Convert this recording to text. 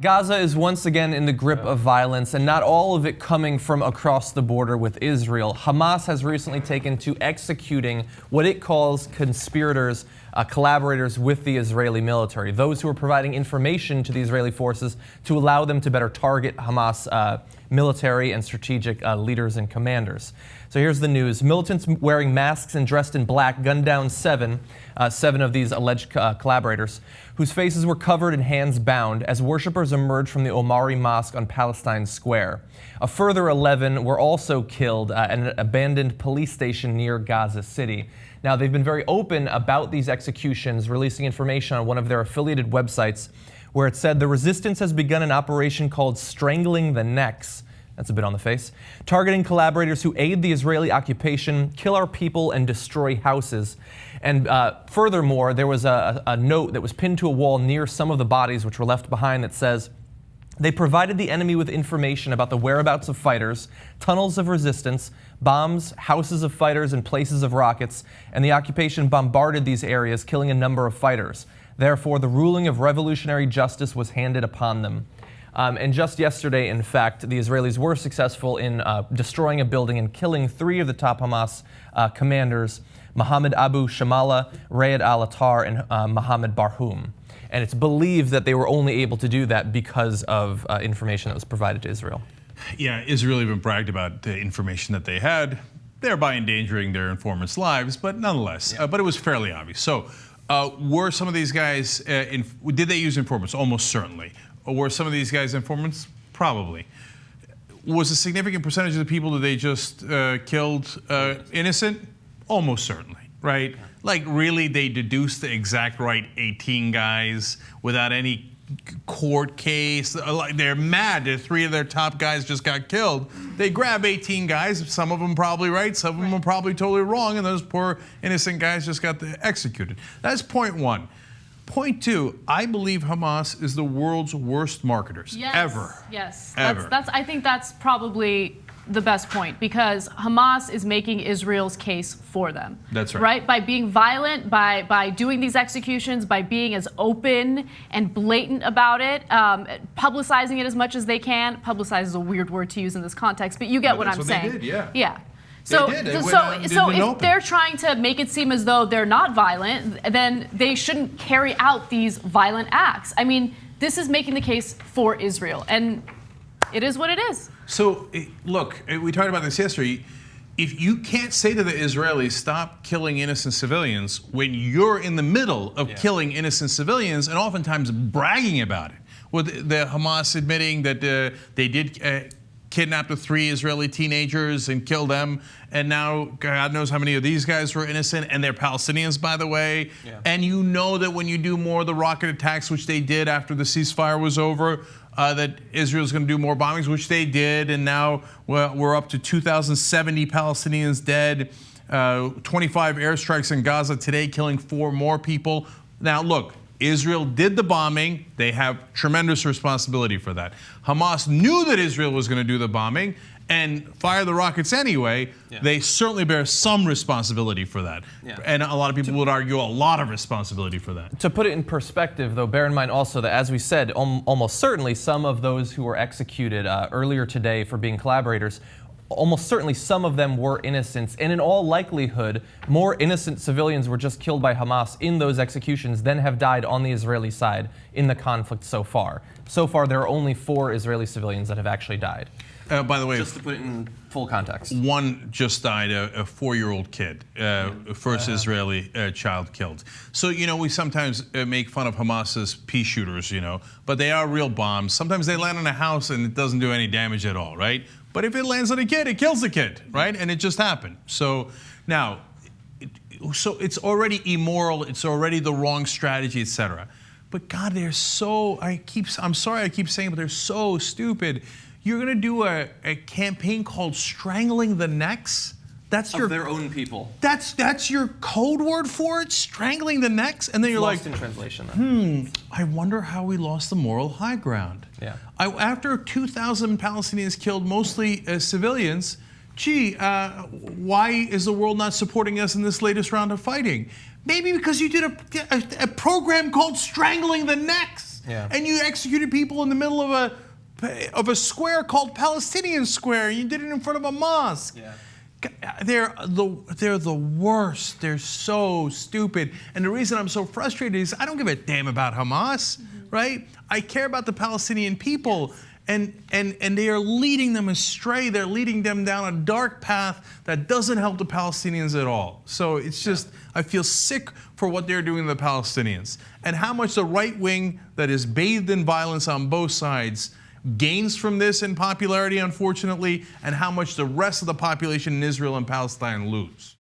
Gaza is once again in the grip of violence, and not all of it coming from across the border with Israel. Hamas has recently taken to executing what it calls conspirators, collaborators with the Israeli military, those who are providing information to the Israeli forces to allow them to better target Hamas military and strategic leaders and commanders. So here's the news. Militants wearing masks and dressed in black gunned down seven of these alleged collaborators, whose faces were covered and hands bound as worshippers emerged from the Omari Mosque on Palestine Square. A further 11 were also killed at an abandoned police station near Gaza City. Now, they've been very open about these executions, releasing information on one of their affiliated websites where it said the resistance has begun an operation called Strangling the Necks. That's a bit on the face. Targeting collaborators who aid the Israeli occupation, kill our people, and destroy houses. And furthermore, there was a note that was pinned to a wall near some of the bodies which were left behind that says, they provided the enemy with information about the whereabouts of fighters, tunnels of resistance, bombs, houses of fighters, and places of rockets, and the occupation bombarded these areas, killing a number of fighters. Therefore, the ruling of revolutionary justice was handed upon them. And just yesterday, in fact, the Israelis were successful in destroying a building and killing 3 of the top Hamas commanders, Mohammed Abu Shamala, Rayed al-Attar, and Mohammed Barhoum. And it's believed that they were only able to do that because of information that was provided to Israel. Yeah, Israel even bragged about the information that they had, thereby endangering their informants' lives, but nonetheless, but it was fairly obvious. So were some of these guys, did they use informants? Almost certainly. Or were some of these guys informants? Probably. Was a significant percentage of the people that they just killed innocent? Almost certainly, right? Like, really, they deduced the exact right 18 guys without any court case. Like, they're mad that 3 of their top guys just got killed. They grab 18 guys, some of them probably right, some of them are probably totally wrong, and those poor innocent guys just got executed. That's point 1. Point 2, I believe Hamas is the world's worst marketers ever. Yes, ever. I think that's probably the best point, because Hamas is making Israel's case for them. That's right. Right? By being violent, by doing these executions, by being as open and blatant about it, publicizing it as much as they can. Publicize is a weird word to use in this context, but you get what I'm saying. They did, yeah. Yeah. So if they're trying to make it seem as though they're not violent, then they shouldn't carry out these violent acts. I mean, this is making the case for Israel, and it is what it is. So, look, we talked about this yesterday. If you can't say to the Israelis, stop killing innocent civilians, when you're in the middle of killing innocent civilians and oftentimes bragging about it, with the Hamas admitting that they did kidnapped the 3 Israeli teenagers and killed them, and now God knows how many of these guys were innocent, and they're Palestinians, by the way. And you know that when you do more of the rocket attacks, which they did after the ceasefire was over, that Israel's going to do more bombings, which they did, and now we're up to 2,070 Palestinians dead, 25 airstrikes in Gaza today, killing 4 more people. Now, look, Israel did the bombing. They have tremendous responsibility for that. Hamas knew that Israel was going to do the bombing and fire the rockets anyway. They certainly bear some responsibility for that. And a lot of people would argue a lot of responsibility for that. To put it in perspective, though, bear in mind also that, as we said, almost certainly some of those who were executed earlier today for being collaborators, almost certainly some of them were innocents, and in all likelihood, more innocent civilians were just killed by Hamas in those executions than have died on the Israeli side in the conflict so far. So far, there are only 4 Israeli civilians that have actually died. By the way, just to put it in full context, 1 just died, a 4-year-old kid, first Israeli child killed. So, you know, we sometimes make fun of Hamas's pea shooters, you know, but they are real bombs. Sometimes they land on a house and it doesn't do any damage at all, right? But if it lands on a kid, it kills the kid, right? And it just happened. So now, so it's already immoral. It's already the wrong strategy, etc. But God, they're so, I'm sorry I keep saying it, but they're so stupid. You're going to do a campaign called Strangling the Necks? That's of their own people. That's your code word for it? Strangling the necks? And then you're lost like, in translation, I wonder how we lost the moral high ground. After 2,000 Palestinians killed, mostly civilians, why is the world not supporting us in this latest round of fighting? Maybe because you did a program called Strangling the Necks. Yeah. And you executed people in the middle of a square called Palestinian Square. You did it in front of a mosque. Yeah. They're the worst. They're so stupid. And the reason I'm so frustrated is I don't give a damn about Hamas, right? I care about the Palestinian people. And they are leading them astray. They're leading them down a dark path that doesn't help the Palestinians at all. So it's just, I feel sick for what they're doing to the Palestinians and how much the right wing that is bathed in violence on both sides gains from this in popularity, unfortunately, and how much the rest of the population in Israel and Palestine lose.